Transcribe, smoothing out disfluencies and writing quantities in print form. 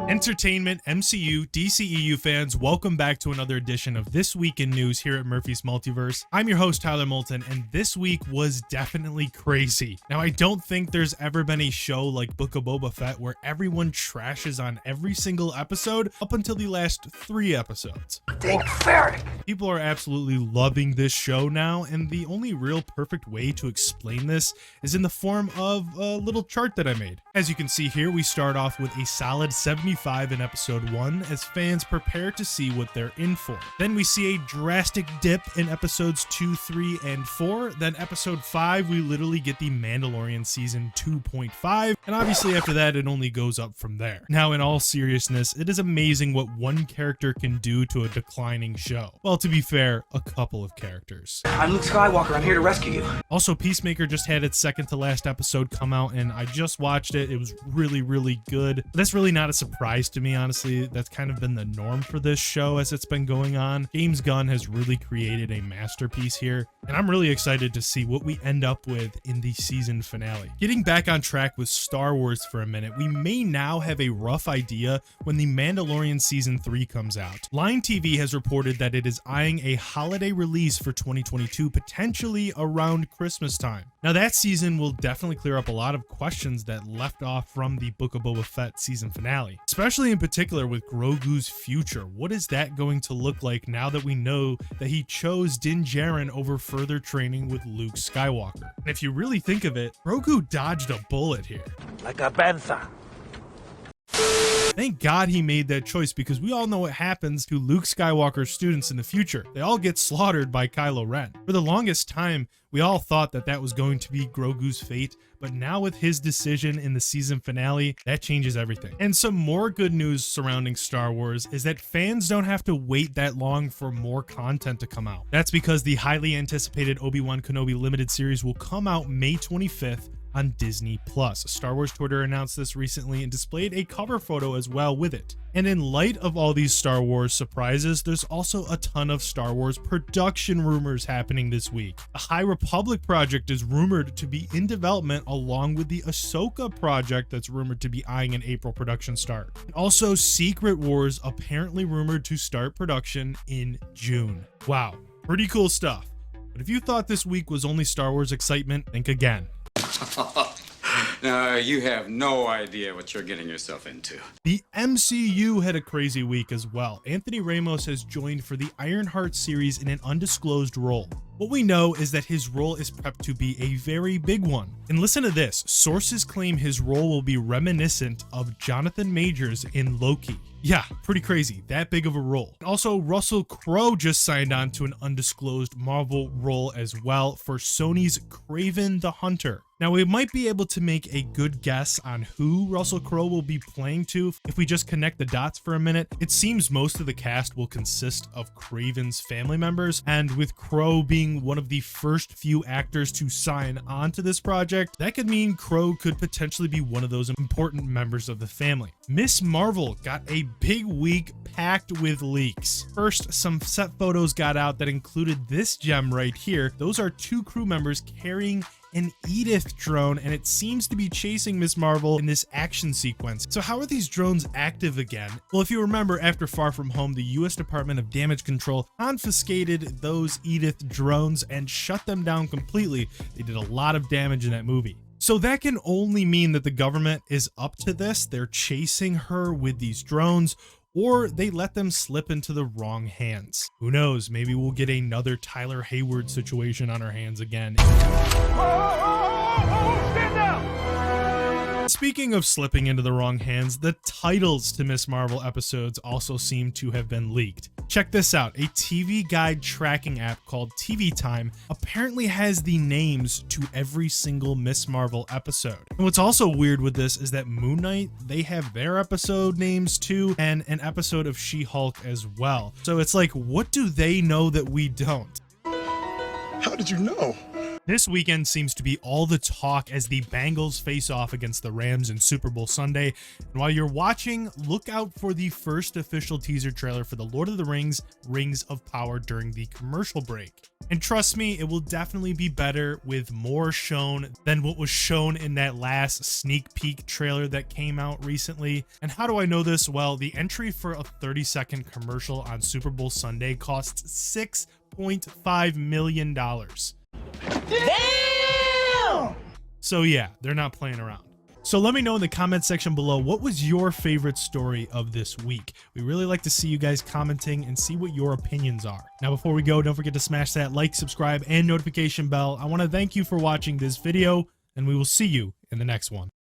Entertainment, MCU, DCEU fans, welcome back to another edition of This Week in News here at Murphy's Multiverse. I'm your host, Tyler Moulton, and this week was definitely crazy. Now, I don't think there's ever been a show like Book of Boba Fett where everyone trashes on every single episode up until the last 3 episodes. Dang ferret! People are absolutely loving this show now, and the only real perfect way to explain this is in the form of a little chart that I made. As you can see here, we start off with a solid 75 in episode 1 as fans prepare to see what they're in for. Then we see a drastic dip in episodes 2, 3, and 4. Then episode 5, we literally get the Mandalorian season 2.5, and obviously after that it only goes up from there. Now, in all seriousness, it is amazing what one character can do to a declining show. Well, to be fair, a couple of characters. I'm Luke Skywalker, I'm here to rescue you. Also, Peacemaker just had its second to last episode come out, and I just watched it. It was really good. That's really not a surprise to me, honestly. That's kind of been the norm for this show as it's been going on. James Gunn has really created a masterpiece here, and I'm really excited to see what we end up with in the season finale. Getting back on track with Star Wars for a minute, we may now have a rough idea when the Mandalorian season 3 comes out. Line TV has reported that it is eyeing a holiday release for 2022, potentially around Christmas time. Now, that season will definitely clear up a lot of questions that left off from the Book of Boba Fett season finale, especially in particular with Grogu's future. What is that going to look like now that we know that he chose Din Djarin over further training with Luke Skywalker? And if you really think of it, Grogu dodged a bullet here. Like a panther. Thank God he made that choice, because we all know what happens to Luke Skywalker's students in the future. They all get slaughtered by Kylo Ren. For the longest time, we all thought that that was going to be Grogu's fate, but now with his decision in the season finale, that changes everything. And some more good news surrounding Star Wars is that fans don't have to wait that long for more content to come out. That's because the highly anticipated Obi-Wan Kenobi limited series will come out May 25th on Disney+. Star Wars Twitter announced this recently and displayed a cover photo as well with it. And in light of all these Star Wars surprises, there's also a ton of Star Wars production rumors happening this week. The High Republic project is rumored to be in development, along with the Ahsoka project that's rumored to be eyeing an April production start. And also, Secret Wars apparently rumored to start production in June. Wow, pretty cool stuff. But if you thought this week was only Star Wars excitement, think again. No, you have no idea what you're getting yourself into. The MCU had a crazy week as well. Anthony Ramos has joined for the Ironheart series in an undisclosed role. What we know is that his role is prepped to be a very big one. And listen to this, sources claim his role will be reminiscent of Jonathan Majors in Loki. Yeah, pretty crazy, that big of a role. Also, Russell Crowe just signed on to an undisclosed Marvel role as well for Sony's Kraven the Hunter. Now, we might be able to make a good guess on who Russell Crowe will be playing to if we just connect the dots for a minute. It seems most of the cast will consist of Kraven's family members, and with Crowe being one of the first few actors to sign on to this project, that could mean Crowe could potentially be one of those important members of the family. Miss Marvel got a big week packed with leaks. First, some set photos got out that included this gem right here. Those are 2 crew members carrying an Edith drone, and it seems to be chasing Miss Marvel in this action sequence. So how are these drones active again? Well, if you remember, after Far From Home, the US Department of Damage Control confiscated those Edith drones and shut them down completely. They did a lot of damage in that movie. So that can only mean that the government is up to this. They're chasing her with these drones, or they let them slip into the wrong hands. Who knows, maybe we'll get another Tyler Hayward situation on our hands again. Stand down! Speaking of slipping into the wrong hands, the titles to Miss Marvel episodes also seem to have been leaked. Check this out, a TV guide tracking app called TV Time apparently has the names to every single Miss Marvel episode. And what's also weird with this is that Moon Knight, they have their episode names too, and an episode of She-Hulk as well. So it's like, what do they know that we don't? How did you know? This weekend seems to be all the talk as the Bengals face off against the Rams in Super Bowl Sunday. And while you're watching, look out for the first official teaser trailer for The Lord of the Rings, Rings of Power during the commercial break. And trust me, it will definitely be better with more shown than what was shown in that last sneak peek trailer that came out recently. And how do I know this? Well, the entry for a 30-second commercial on Super Bowl Sunday costs $6.5 million. Damn! So yeah, they're not playing around. So let me know in the comment section below, what was your favorite story of this week? We really like to see you guys commenting and see what your opinions are. Now, before we go, don't forget to smash that like, subscribe, and notification bell. I want to thank you for watching this video, and we will see you in the next one.